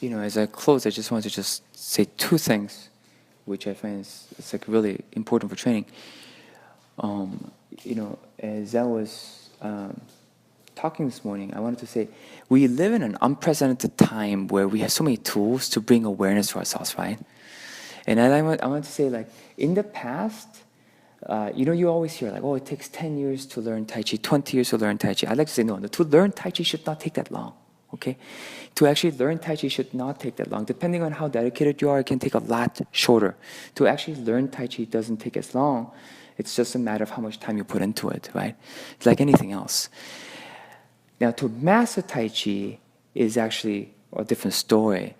as I close, I just want to just say two things, which I find it's like really important for training. As I was talking this morning, I wanted to say we live in an unprecedented time where we have so many tools to bring awareness to ourselves, right? And I want to say, like, in the past, you always hear, like, oh, it takes 10 years to learn Tai Chi, 20 years to learn Tai Chi. I'd like to say, no, to learn Tai Chi should not take that long, okay? To actually learn Tai Chi should not take that long. Depending on how dedicated you are, it can take a lot shorter. To actually learn Tai Chi doesn't take as long. It's just a matter of how much time you put into it, right? It's like anything else. Now, to master Tai Chi is actually a different story.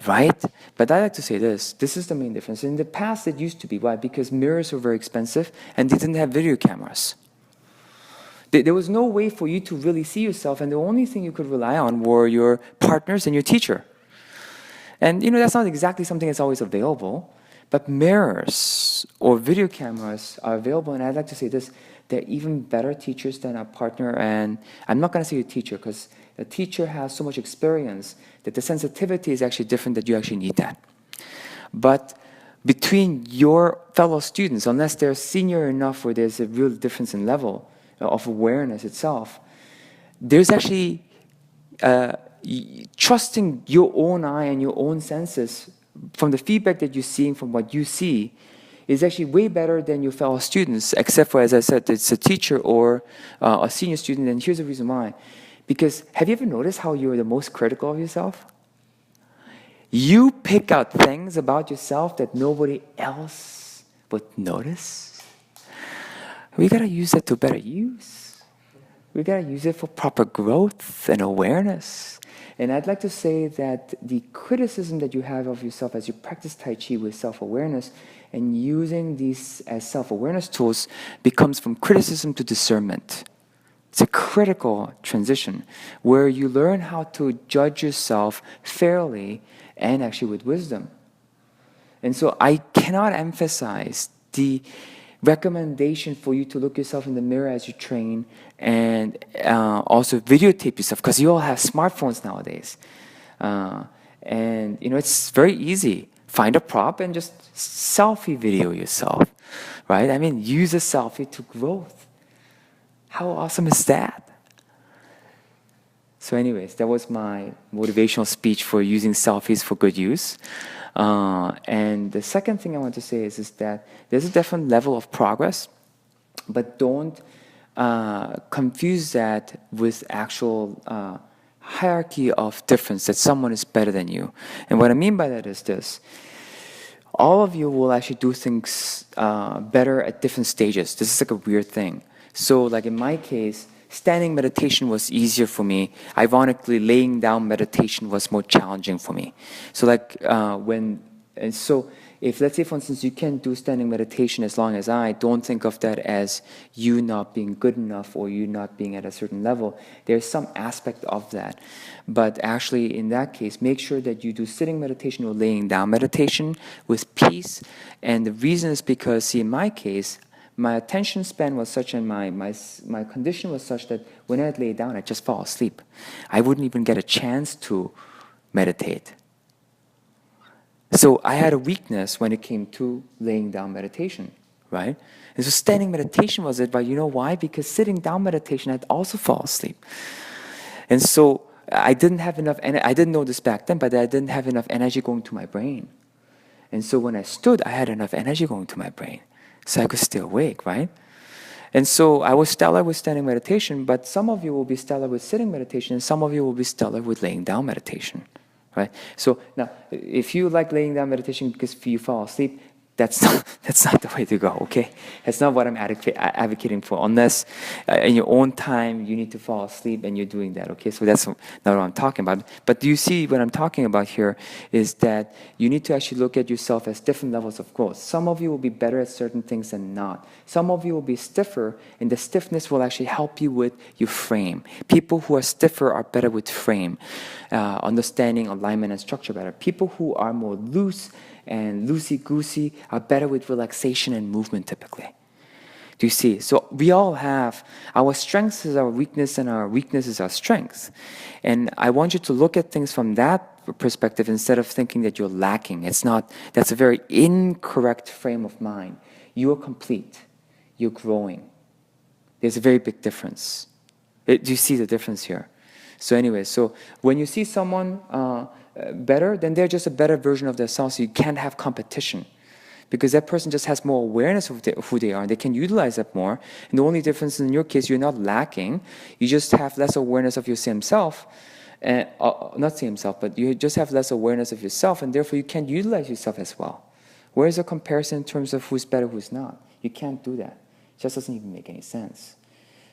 Right? But I like to say this is the main difference. In the past, it used to be. Why? Because mirrors were very expensive and they didn't have video cameras. There was no way for you to really see yourself, and the only thing you could rely on were your partners and your teacher. And that's not exactly something that's always available, but mirrors or video cameras are available, and I'd like to say this, they're even better teachers than a partner. And I'm not going to say a teacher, because a teacher has so much experience that the sensitivity is actually different, that you actually need that. But between your fellow students, unless they're senior enough where there's a real difference in level of awareness itself, there's actually trusting your own eye and your own senses from the feedback that you're seeing, from what you see, is actually way better than your fellow students, except for, as I said, it's a teacher or a senior student. And here's the reason why. Because have you ever noticed how you're the most critical of yourself? You pick out things about yourself that nobody else would notice. We gotta use that to better use. We gotta use it for proper growth and awareness. And I'd like to say that the criticism that you have of yourself as you practice Tai Chi with self-awareness and using these as self-awareness tools becomes from criticism to discernment. It's a critical transition where you learn how to judge yourself fairly and actually with wisdom. And so I cannot emphasize the recommendation for you to look yourself in the mirror as you train and also videotape yourself, because you all have smartphones nowadays. And it's very easy. Find a prop and just selfie video yourself, right? I mean, use a selfie to growth. How awesome is that? So anyways, that was my motivational speech for using selfies for good use. And the second thing I want to say is that there's a different level of progress, but don't confuse that with actual hierarchy of difference, that someone is better than you. And what I mean by that is this. All of you will actually do things better at different stages. This is like a weird thing. So like in my case, standing meditation was easier for me. Ironically, laying down meditation was more challenging for me. So if, let's say, for instance, you can do standing meditation as long as I, don't think of that as you not being good enough or you not being at a certain level. There's some aspect of that. But actually, in that case, make sure that you do sitting meditation or laying down meditation with peace. And the reason is because, see, in my case, my attention span was such and my condition was such that when I'd lay down, I'd just fall asleep. I wouldn't even get a chance to meditate. So I had a weakness when it came to laying down meditation, right? And so standing meditation was it, but you know why? Because sitting down meditation, I'd also fall asleep. And so I didn't have enough, I didn't know this back then, but I didn't have enough energy going to my brain. And so when I stood, I had enough energy going to my brain. So I could stay awake, right? And so I was stellar with standing meditation, but some of you will be stellar with sitting meditation, and some of you will be stellar with laying down meditation. Right? So now, if you like laying down meditation because you fall asleep, that's not the way to go, okay? That's not what I'm advocating for, unless in your own time you need to fall asleep and you're doing that, okay? So that's not what I'm talking about. But do you see what I'm talking about here is that you need to actually look at yourself as different levels of growth. Some of you will be better at certain things than not. Some of you will be stiffer, and the stiffness will actually help you with your frame. People who are stiffer are better with frame, understanding alignment and structure better. People who are more loose and loosey-goosey are better with relaxation and movement typically. Do you see? So we all have, our strengths is our weakness and our weakness is our strength. And I want you to look at things from that perspective, instead of thinking that you're lacking, it's not, that's a very incorrect frame of mind. You are complete. You're growing. There's a very big difference. Do you see the difference here? So anyway, so when you see someone better, then they're just a better version of themselves. So you can't have competition, because that person just has more awareness of who they are, and they can utilize that more. And the only difference in your case, you're not lacking. You just have less awareness of your same self. And, not same self, but you just have less awareness of yourself, and therefore you can't utilize yourself as well. Where's the comparison in terms of who's better, who's not? You can't do that. It just doesn't even make any sense.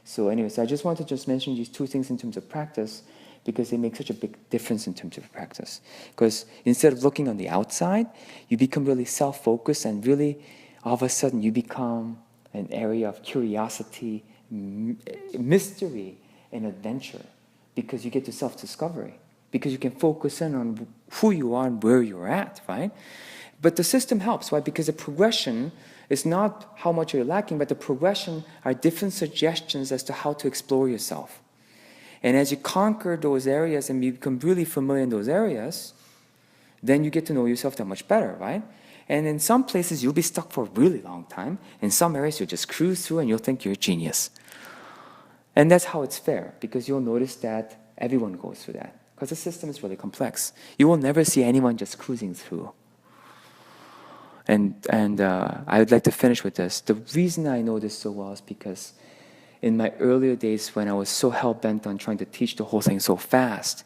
So anyways, I just wanted to just mention these two things in terms of practice, because they make such a big difference in terms of practice. Because instead of looking on the outside, you become really self-focused, and really, all of a sudden, you become an area of curiosity, mystery, and adventure, because you get to self-discovery, because you can focus in on who you are and where you're at, right? But the system helps, right? Because the progression is not how much you're lacking, but the progression are different suggestions as to how to explore yourself. And as you conquer those areas and you become really familiar in those areas, then you get to know yourself that much better, right? And in some places, you'll be stuck for a really long time. In some areas, you'll just cruise through and you'll think you're a genius. And that's how it's fair, because you'll notice that everyone goes through that, because the system is really complex. You will never see anyone just cruising through. And I would like to finish with this. The reason I know this so well is because in my earlier days, when I was so hell-bent on trying to teach the whole thing so fast,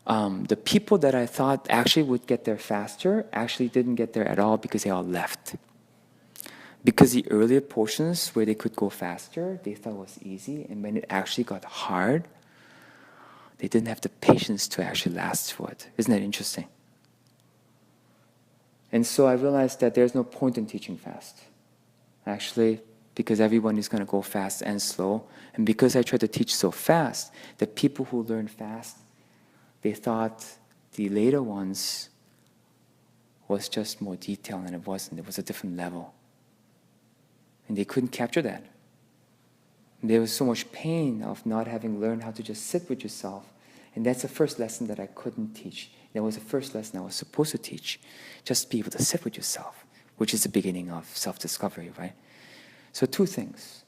the people that I thought actually would get there faster actually didn't get there at all, because they all left. Because the earlier portions where they could go faster, they thought was easy, and when it actually got hard, they didn't have the patience to actually last through it. Isn't that interesting? And so I realized that there's no point in teaching fast, actually, because everyone is going to go fast and slow. And because I tried to teach so fast, the people who learn fast, they thought the later ones was just more detail, and it wasn't. It was a different level. And they couldn't capture that. And there was so much pain of not having learned how to just sit with yourself. And that's the first lesson that I couldn't teach. That was the first lesson I was supposed to teach. Just be able to sit with yourself, which is the beginning of self-discovery, right? So two things.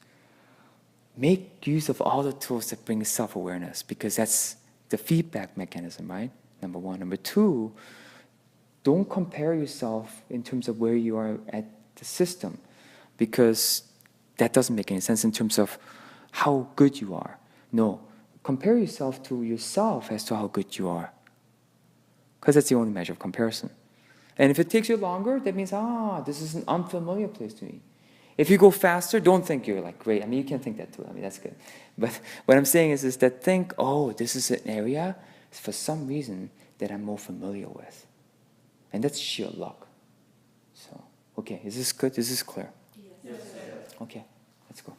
Make use of all the tools that bring self-awareness, because that's the feedback mechanism, right? Number one. Number two, don't compare yourself in terms of where you are at the system, because that doesn't make any sense in terms of how good you are. No, compare yourself to yourself as to how good you are, because that's the only measure of comparison. And if it takes you longer, that means, this is an unfamiliar place to me. If you go faster, don't think you're like great. I mean, you can think that too. I mean, that's good. But what I'm saying is that think, this is an area for some reason that I'm more familiar with. And that's sheer luck. So, okay, is this good? Is this clear? Yes. Okay, let's go.